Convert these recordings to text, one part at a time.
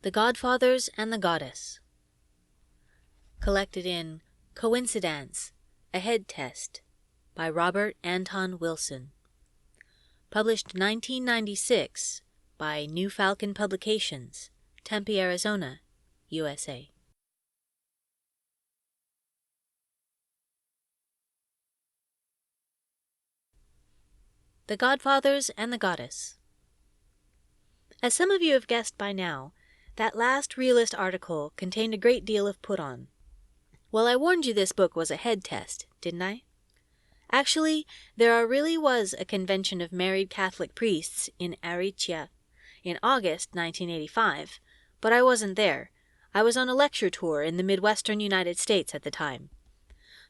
The Godfathers and the Goddess. Collected in Coincidence, a Head Test by Robert Anton Wilson. Published 1996 by New Falcon Publications, Tempe, Arizona, USA. The Godfathers and the Goddess. As some of you have guessed by now, that last realist article contained a great deal of put-on. Well, I warned you this book was a head test, didn't I? Actually, there really was a convention of married Catholic priests in Aricia in August 1985, but I wasn't there. I was on a lecture tour in the Midwestern United States at the time.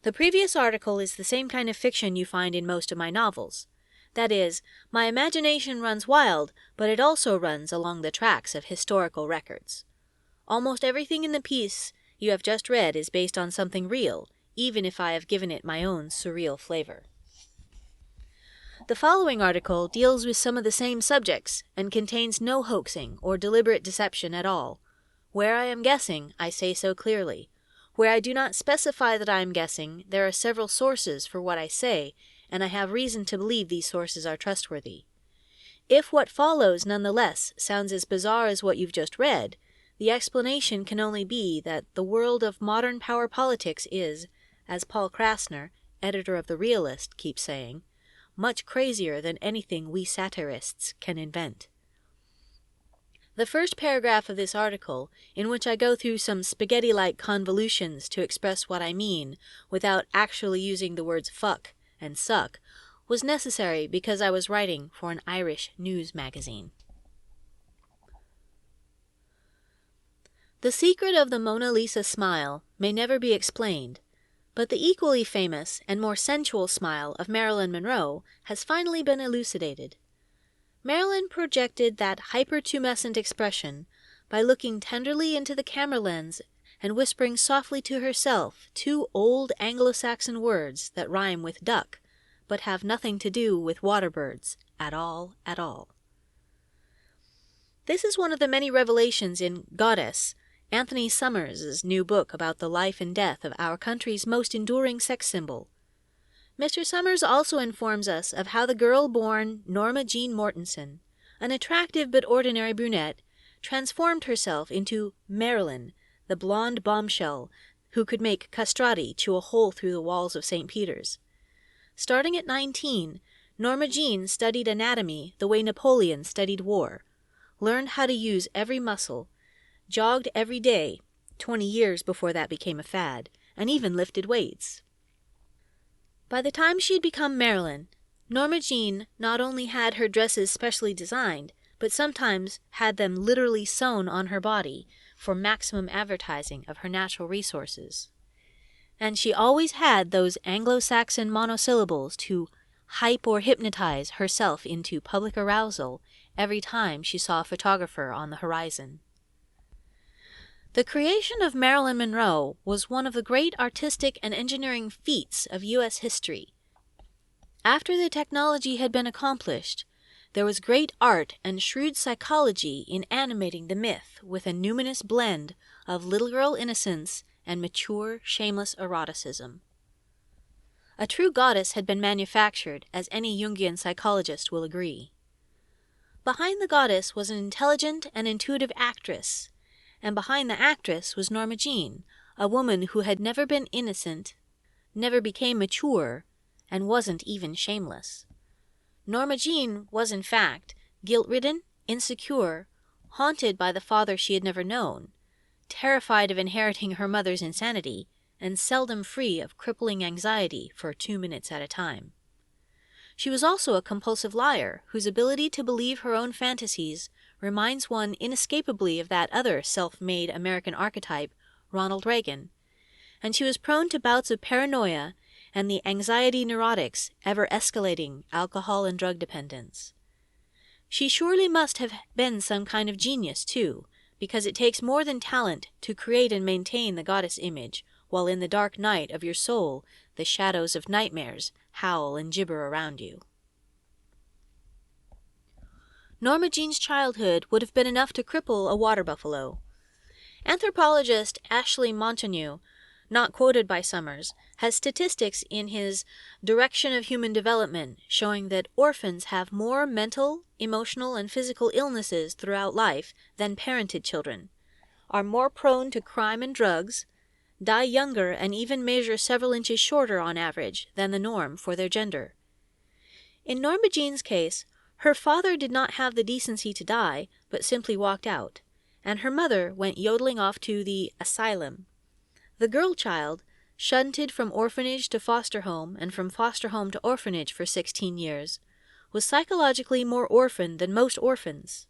The previous article is the same kind of fiction you find in most of my novels. That is, my imagination runs wild, but it also runs along the tracks of historical records. Almost everything in the piece you have just read is based on something real, even if I have given it my own surreal flavor. The following article deals with some of the same subjects and contains no hoaxing or deliberate deception at all. Where I am guessing, I say so clearly. Where I do not specify that I am guessing, there are several sources for what I say, and I have reason to believe these sources are trustworthy. If what follows nonetheless sounds as bizarre as what you've just read, the explanation can only be that the world of modern power politics is, as Paul Krasner, editor of The Realist, keeps saying, much crazier than anything we satirists can invent. The first paragraph of this article, in which I go through some spaghetti-like convolutions to express what I mean without actually using the words fuck and suck, was necessary because I was writing for an Irish news magazine. The secret of the Mona Lisa smile may never be explained, but the equally famous and more sensual smile of Marilyn Monroe has finally been elucidated. Marilyn projected that hypertumescent expression by looking tenderly into the camera lens and whispering softly to herself two old Anglo-Saxon words that rhyme with duck, but have nothing to do with water birds at all, at all. This is one of the many revelations in Goddess, Anthony Summers' new book about the life and death of our country's most enduring sex symbol. Mr. Summers also informs us of how the girl born Norma Jean Mortensen, an attractive but ordinary brunette, transformed herself into Marilyn, the blonde bombshell who could make castrati chew a hole through the walls of St. Peter's. Starting at 19, Norma Jean studied anatomy the way Napoleon studied war, learned how to use every muscle, jogged every day, 20 years before that became a fad, and even lifted weights. By the time she had become Marilyn, Norma Jean not only had her dresses specially designed, but sometimes had them literally sewn on her body for maximum advertising of her natural resources. And she always had those Anglo-Saxon monosyllables to hype or hypnotize herself into public arousal every time she saw a photographer on the horizon. The creation of Marilyn Monroe was one of the great artistic and engineering feats of U.S. history. After the technology had been accomplished, there was great art and shrewd psychology in animating the myth with a numinous blend of little girl innocence and mature, shameless eroticism. A true goddess had been manufactured, as any Jungian psychologist will agree. Behind the goddess was an intelligent and intuitive actress, and behind the actress was Norma Jean, a woman who had never been innocent, never became mature, and wasn't even shameless. Norma Jean was, in fact, guilt-ridden, insecure, haunted by the father she had never known, terrified of inheriting her mother's insanity, and seldom free of crippling anxiety for 2 minutes at a time. She was also a compulsive liar, whose ability to believe her own fantasies reminds one inescapably of that other self-made American archetype, Ronald Reagan, and she was prone to bouts of paranoia and the anxiety neurotics ever-escalating alcohol and drug dependence. She surely must have been some kind of genius, too, because it takes more than talent to create and maintain the goddess image, while in the dark night of your soul the shadows of nightmares howl and gibber around you. Norma Jean's childhood would have been enough to cripple a water buffalo, Anthropologist Ashley Montagu, not quoted by Summers, has statistics in his Direction of Human Development showing that orphans have more mental, emotional, and physical illnesses throughout life than parented children, are more prone to crime and drugs, die younger, and even measure several inches shorter on average than the norm for their gender. In Norma Jean's case, her father did not have the decency to die, but simply walked out, and her mother went yodeling off to the asylum. The girl child, shunted from orphanage to foster home and from foster home to orphanage for 16 years, was psychologically more orphaned than most orphans.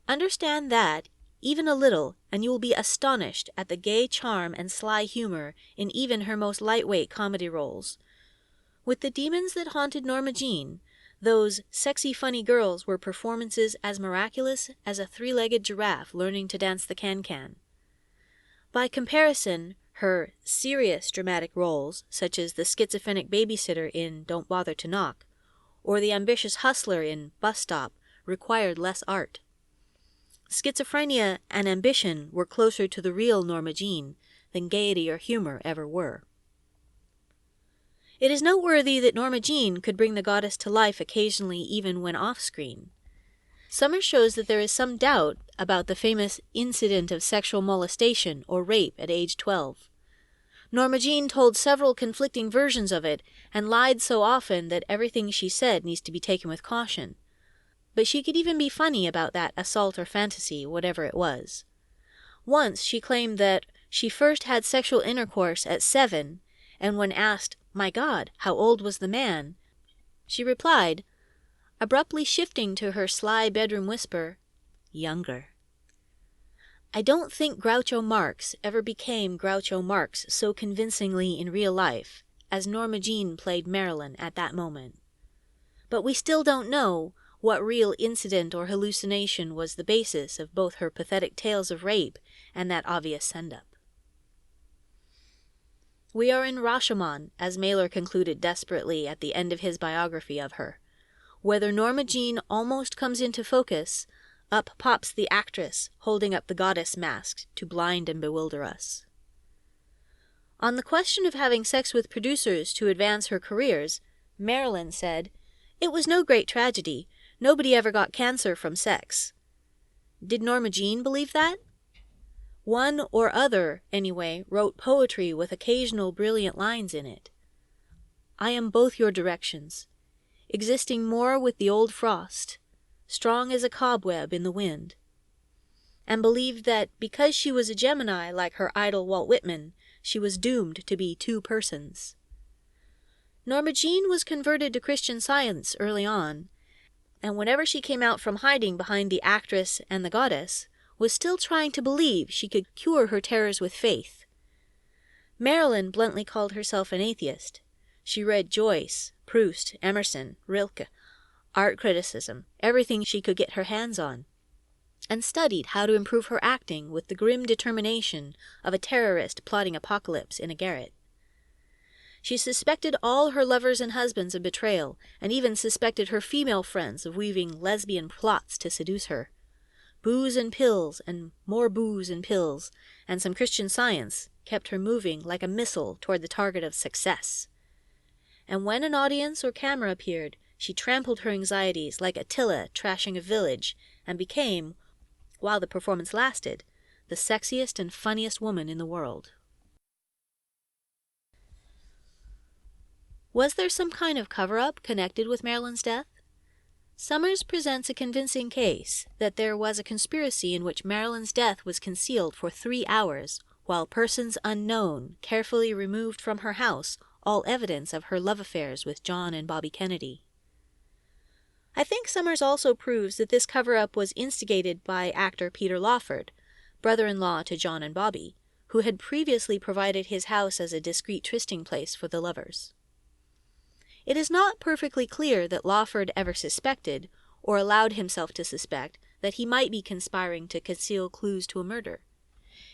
Understand that, even a little, and you will be astonished at the gay charm and sly humor in even her most lightweight comedy roles. With the demons that haunted Norma Jean, those sexy funny girls were performances as miraculous as a three-legged giraffe learning to dance the can-can. By comparison, her serious dramatic roles, such as the schizophrenic babysitter in Don't Bother to Knock, or the ambitious hustler in Bus Stop, required less art. Schizophrenia and ambition were closer to the real Norma Jean than gaiety or humor ever were. It is noteworthy that Norma Jean could bring the goddess to life occasionally even when off-screen. Summers shows that there is some doubt about the famous incident of sexual molestation or rape at age 12. Norma Jean told several conflicting versions of it and lied so often that everything she said needs to be taken with caution. But she could even be funny about that assault or fantasy, whatever it was. Once she claimed that she first had sexual intercourse at 7, and when asked, "My God, how old was the man?" she replied, abruptly shifting to her sly bedroom whisper, "Younger." I don't think Groucho Marx ever became Groucho Marx so convincingly in real life as Norma Jean played Marilyn at that moment. But we still don't know what real incident or hallucination was the basis of both her pathetic tales of rape and that obvious send-up. We are in Rashomon, as Mailer concluded desperately at the end of his biography of her. Whether Norma Jean almost comes into focus, up pops the actress holding up the goddess mask to blind and bewilder us. On the question of having sex with producers to advance her careers, Marilyn said, "It was no great tragedy. Nobody ever got cancer from sex." Did Norma Jean believe that? One or other, anyway, wrote poetry with occasional brilliant lines in it. I am both your directions, existing more with the old frost, strong as a cobweb in the wind, and believed that because she was a Gemini like her idol Walt Whitman, she was doomed to be two persons. Norma Jean was converted to Christian Science early on, and whenever she came out from hiding behind the actress and the goddess, was still trying to believe she could cure her terrors with faith. Marilyn bluntly called herself an atheist. She read Joyce, Proust, Emerson, Rilke, art criticism, everything she could get her hands on, and studied how to improve her acting with the grim determination of a terrorist plotting apocalypse in a garret. She suspected all her lovers and husbands of betrayal, and even suspected her female friends of weaving lesbian plots to seduce her. Booze and pills, and more booze and pills, and some Christian Science kept her moving like a missile toward the target of success. And when an audience or camera appeared, she trampled her anxieties like Attila trashing a village, and became, while the performance lasted, the sexiest and funniest woman in the world. Was there some kind of cover-up connected with Marilyn's death? Summers presents a convincing case that there was a conspiracy in which Marilyn's death was concealed for 3 hours, while persons unknown carefully removed from her house all evidence of her love affairs with John and Bobby Kennedy. I think Summers also proves that this cover-up was instigated by actor Peter Lawford, brother-in-law to John and Bobby, who had previously provided his house as a discreet trysting place for the lovers. It is not perfectly clear that Lawford ever suspected, or allowed himself to suspect, that he might be conspiring to conceal clues to a murder.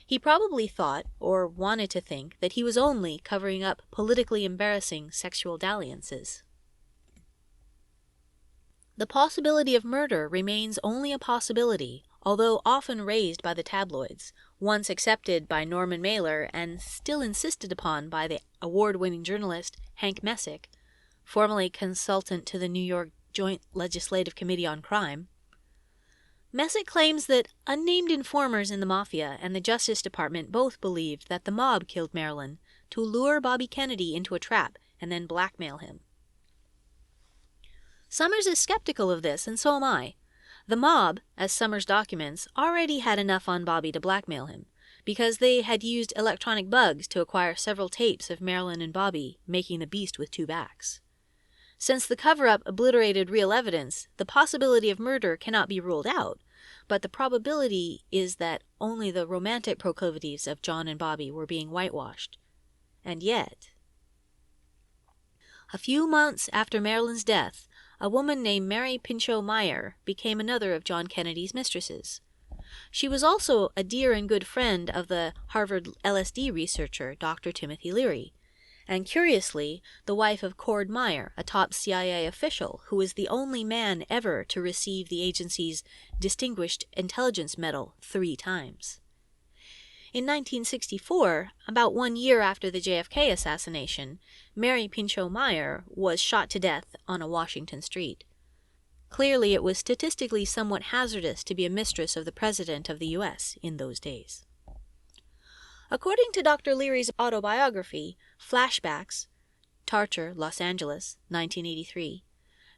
He probably thought, or wanted to think, that he was only covering up politically embarrassing sexual dalliances. The possibility of murder remains only a possibility, although often raised by the tabloids, once accepted by Norman Mailer and still insisted upon by the award-winning journalist Hank Messick, formerly consultant to the New York Joint Legislative Committee on Crime. Messick claims that unnamed informers in the Mafia and the Justice Department both believed that the mob killed Marilyn to lure Bobby Kennedy into a trap and then blackmail him. Summers is skeptical of this, and so am I. The mob, as Summers documents, already had enough on Bobby to blackmail him, because they had used electronic bugs to acquire several tapes of Marilyn and Bobby making the beast with two backs. Since the cover-up obliterated real evidence, the possibility of murder cannot be ruled out, but the probability is that only the romantic proclivities of John and Bobby were being whitewashed. And yet, a few months after Marilyn's death, a woman named Mary Pinchot Meyer became another of John Kennedy's mistresses. She was also a dear and good friend of the Harvard LSD researcher Dr. Timothy Leary, and curiously, the wife of Cord Meyer, a top CIA official who was the only man ever to receive the agency's Distinguished Intelligence Medal 3 times. In 1964, about 1 year after the JFK assassination, Mary Pinchot Meyer was shot to death on a Washington street. Clearly, it was statistically somewhat hazardous to be a mistress of the President of the U.S. in those days. According to Dr. Leary's autobiography, Flashbacks, Tarcher, Los Angeles, 1983,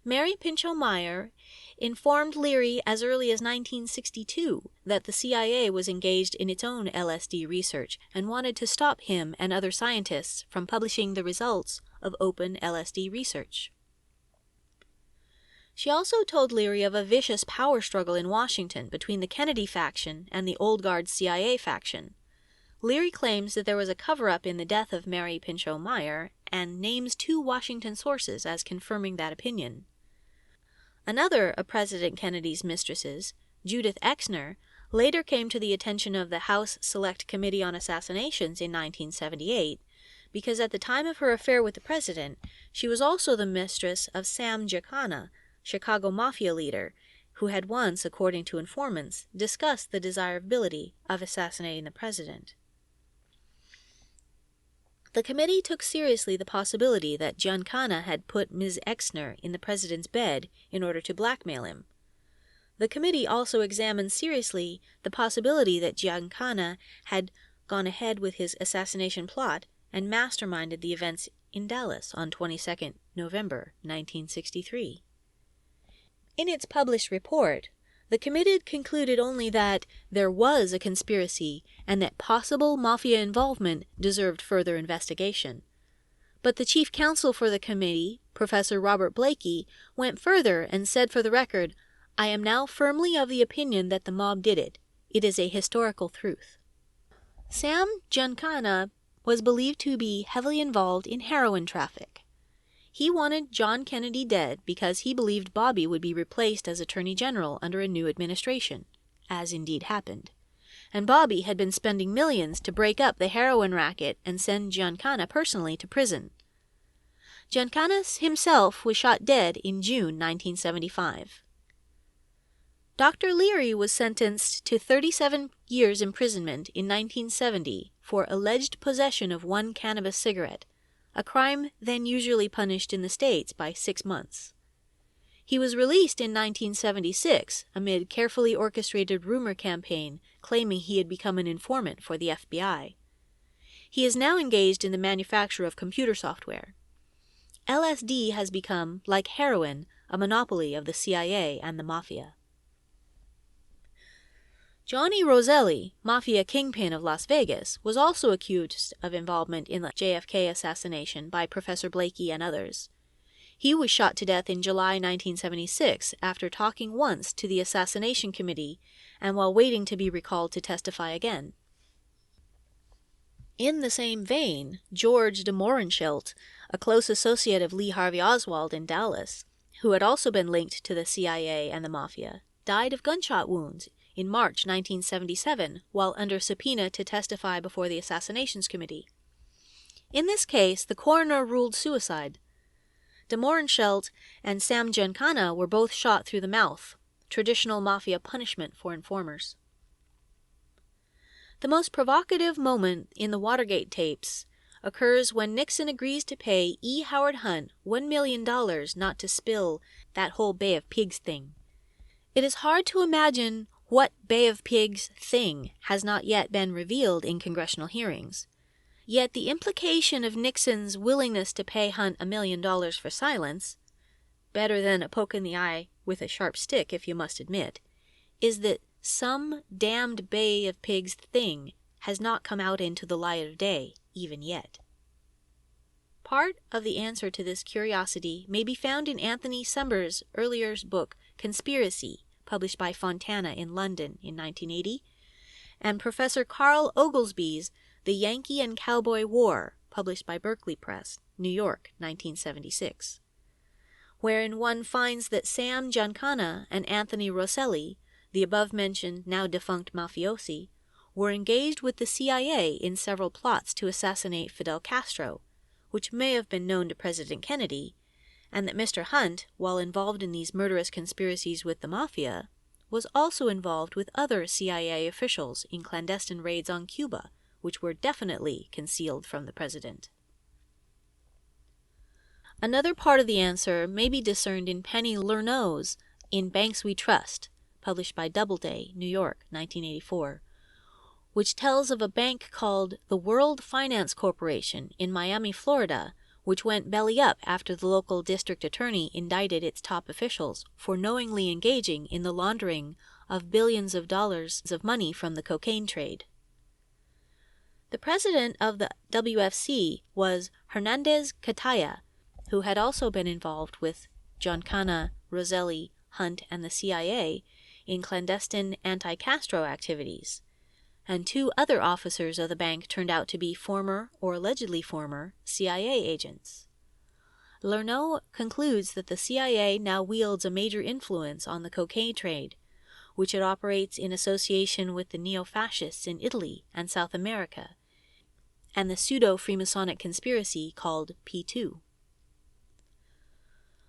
Mary Pinchot Meyer informed Leary as early as 1962 that the CIA was engaged in its own LSD research and wanted to stop him and other scientists from publishing the results of open LSD research. She also told Leary of a vicious power struggle in Washington between the Kennedy faction and the old guard CIA faction. Leary claims that there was a cover-up in the death of Mary Pinchot Meyer and names 2 Washington sources as confirming that opinion. Another of President Kennedy's mistresses, Judith Exner, later came to the attention of the House Select Committee on Assassinations in 1978 because at the time of her affair with the president, she was also the mistress of Sam Giancana, Chicago Mafia leader, who had once, according to informants, discussed the desirability of assassinating the president. The committee took seriously the possibility that Giancana had put Ms. Exner in the president's bed in order to blackmail him. The committee also examined seriously the possibility that Giancana had gone ahead with his assassination plot and masterminded the events in Dallas on 22 November 1963. In its published report, the committee concluded only that there was a conspiracy and that possible mafia involvement deserved further investigation. But the chief counsel for the committee, Professor Robert Blakey, went further and said for the record, "I am now firmly of the opinion that the mob did it. It is a historical truth." Sam Giancana was believed to be heavily involved in heroin traffic. He wanted John Kennedy dead because he believed Bobby would be replaced as Attorney General under a new administration, as indeed happened. And Bobby had been spending millions to break up the heroin racket and send Giancana personally to prison. Giancana himself was shot dead in June 1975. Dr. Leary was sentenced to 37 years imprisonment in 1970 for alleged possession of 1 cannabis cigarette, a crime then usually punished in the States by 6 months. He was released in 1976 amid carefully orchestrated rumor campaign claiming he had become an informant for the FBI. He is now engaged in the manufacture of computer software. LSD has become, like heroin, a monopoly of the CIA and the Mafia. Johnny Roselli, Mafia kingpin of Las Vegas, was also accused of involvement in the JFK assassination by Professor Blakey and others. He was shot to death in July 1976 after talking once to the Assassination Committee and while waiting to be recalled to testify again. In the same vein, George de Mohrenschildt, a close associate of Lee Harvey Oswald in Dallas, who had also been linked to the CIA and the Mafia, died of gunshot wounds in March 1977 while under subpoena to testify before the Assassinations Committee. In this case, the coroner ruled suicide. De Mohrenschildt and Sam Giancana were both shot through the mouth, traditional mafia punishment for informers. The most provocative moment in the Watergate tapes occurs when Nixon agrees to pay E. Howard Hunt $1 million not to spill that whole Bay of Pigs thing. It is hard to imagine what Bay of Pigs thing has not yet been revealed in congressional hearings. Yet the implication of Nixon's willingness to pay Hunt $1 million for silence, better than a poke in the eye with a sharp stick if you must admit, is that some damned Bay of Pigs thing has not come out into the light of day even yet. Part of the answer to this curiosity may be found in Anthony Summers' earlier book Conspiracy, published by Fontana in London in 1980, and Professor Carl Oglesby's The Yankee and Cowboy War, published by Berkeley Press, New York, 1976, wherein one finds that Sam Giancana and Anthony Rosselli, the above-mentioned now-defunct mafiosi, were engaged with the CIA in several plots to assassinate Fidel Castro, which may have been known to President Kennedy, and that Mr. Hunt, while involved in these murderous conspiracies with the mafia, was also involved with other CIA officials in clandestine raids on Cuba, which were definitely concealed from the president. Another part of the answer may be discerned in Penny Lernoul's In Banks We Trust, published by Doubleday, New York, 1984, which tells of a bank called the World Finance Corporation in Miami, Florida, which went belly up after the local district attorney indicted its top officials for knowingly engaging in the laundering of billions of dollars of money from the cocaine trade. The president of the WFC was Hernandez Cataya, who had also been involved with Giancana, Rosselli, Hunt, and the CIA in clandestine anti-Castro activities, and two other officers of the bank turned out to be former, or allegedly former, CIA agents. Lernoul concludes that the CIA now wields a major influence on the cocaine trade, which it operates in association with the neo-fascists in Italy and South America, and the pseudo-Freemasonic conspiracy called P2.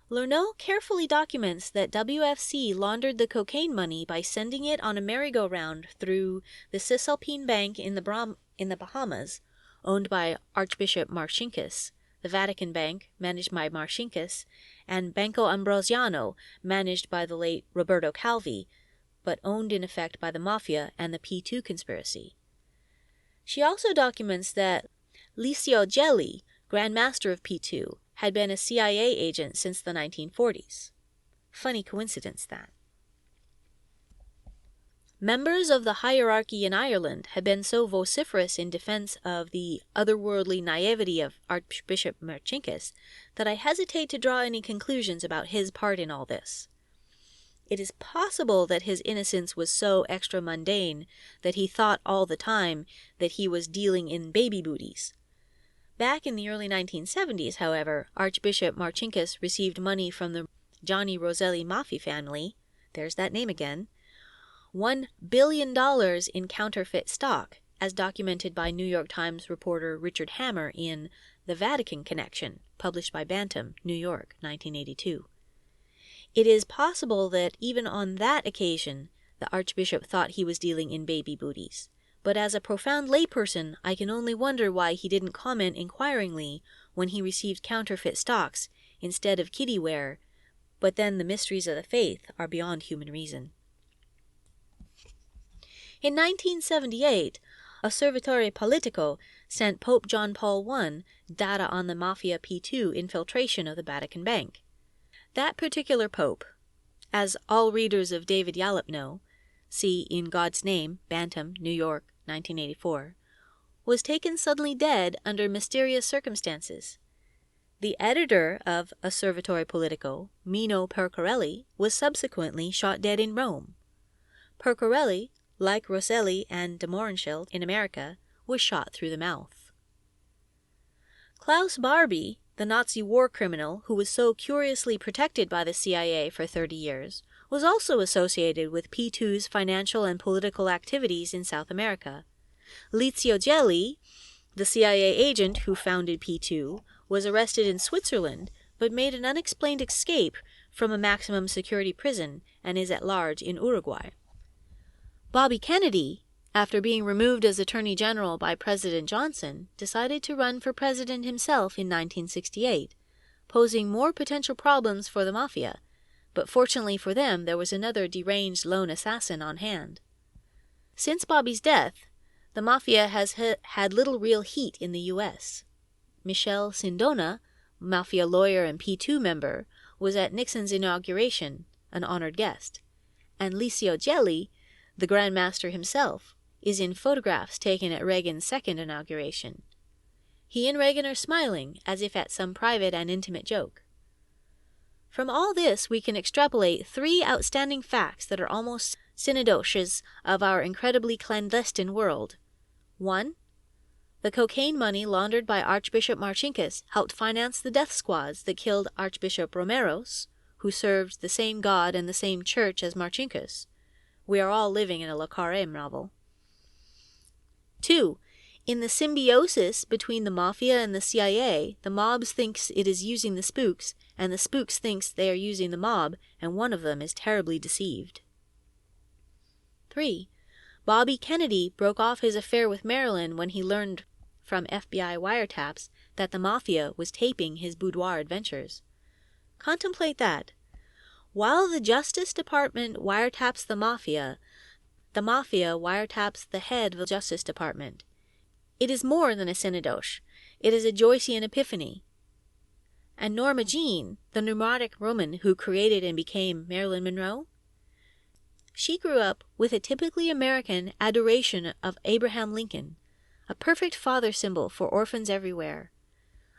Lernoul carefully documents that WFC laundered the cocaine money by sending it on a merry-go-round through the Cisalpine Bank in the Bahamas, owned by Archbishop Marcinkus, the Vatican Bank, managed by Marcinkus, and Banco Ambrosiano, managed by the late Roberto Calvi, but owned in effect by the Mafia and the P2 conspiracy. She also documents that Licio Gelli, Grand Master of P2, had been a CIA agent since the 1940s. Funny coincidence, that. Members of the hierarchy in Ireland had been so vociferous in defense of the otherworldly naivety of Archbishop Marcinkus that I hesitate to draw any conclusions about his part in all this. It is possible that his innocence was so extra-mundane that he thought all the time that he was dealing in baby booties. Back in the early 1970s, however, Archbishop Marcinkus received money from the Johnny Rosselli Mafia family, there's that name again, $1 billion in counterfeit stock, as documented by New York Times reporter Richard Hammer in The Vatican Connection, published by Bantam, New York, 1982. It is possible that even on that occasion, the Archbishop thought he was dealing in baby booties. But as a profound layperson, I can only wonder why he didn't comment inquiringly when he received counterfeit stocks instead of kiddyware, but then the mysteries of the faith are beyond human reason. In 1978, Osservatore Politico sent Pope John Paul I data on the Mafia P2 infiltration of the Vatican Bank. That particular pope, as all readers of David Yallop know, see In God's Name, Bantam, New York, 1984, was taken suddenly dead under mysterious circumstances. The editor of Osservatore Politico, Mino Percarelli, was subsequently shot dead in Rome. Percarelli, like Rosselli and de Mohrenschildt in America, was shot through the mouth. Klaus Barbie, the Nazi war criminal who was so curiously protected by the CIA for 30 years, was also associated with P2's financial and political activities in South America. Licio Gelli, the CIA agent who founded P2, was arrested in Switzerland, but made an unexplained escape from a maximum security prison and is at large in Uruguay. Bobby Kennedy, after being removed as Attorney General by President Johnson, decided to run for president himself in 1968, posing more potential problems for the mafia, but fortunately for them there was another deranged lone assassin on hand. Since Bobby's death, the mafia has had little real heat in the U.S. Michelle Sindona, mafia lawyer and P2 member, was at Nixon's inauguration, an honored guest, and Licio Gelli, the Grand Master himself, is in photographs taken at Reagan's second inauguration. He and Reagan are smiling, as if at some private and intimate joke. From all this, we can extrapolate 3 outstanding facts that are almost synecdoches of our incredibly clandestine world. 1. The cocaine money laundered by Archbishop Marcinkus helped finance the death squads that killed Archbishop Romeros, who served the same God and the same church as Marcinkus. We are all living in a Le Carré novel. 2. In the symbiosis between the mafia and the CIA, the mob thinks it is using the spooks, and the spooks thinks they are using the mob, and one of them is terribly deceived. 3. Bobby Kennedy broke off his affair with Marilyn when he learned from FBI wiretaps that the mafia was taping his boudoir adventures. Contemplate that. While the Justice Department wiretaps the mafia wiretaps the head of the Justice Department. It is more than a synecdoche. It is a Joycean epiphany. And Norma Jean, the neurotic woman who created and became Marilyn Monroe? She grew up with a typically American adoration of Abraham Lincoln, a perfect father symbol for orphans everywhere.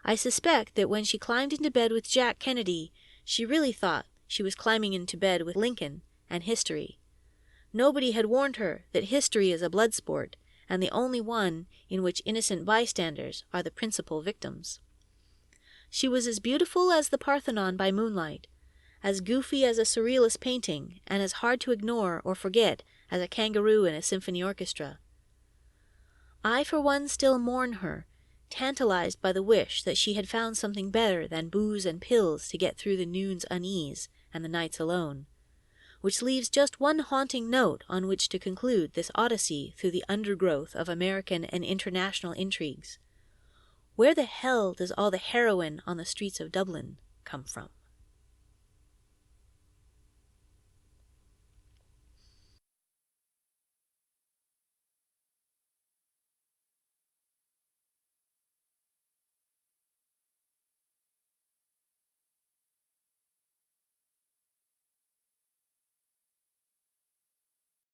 I suspect that when she climbed into bed with Jack Kennedy, she really thought she was climbing into bed with Lincoln and history. Nobody had warned her that history is a blood sport, and the only one in which innocent bystanders are the principal victims. She was as beautiful as the Parthenon by moonlight, as goofy as a surrealist painting, and as hard to ignore or forget as a kangaroo in a symphony orchestra. I, for one, still mourn her, tantalized by the wish that she had found something better than booze and pills to get through the noon's unease and the nights alone, which leaves just one haunting note on which to conclude this odyssey through the undergrowth of American and international intrigues. Where the hell does all the heroin on the streets of Dublin come from?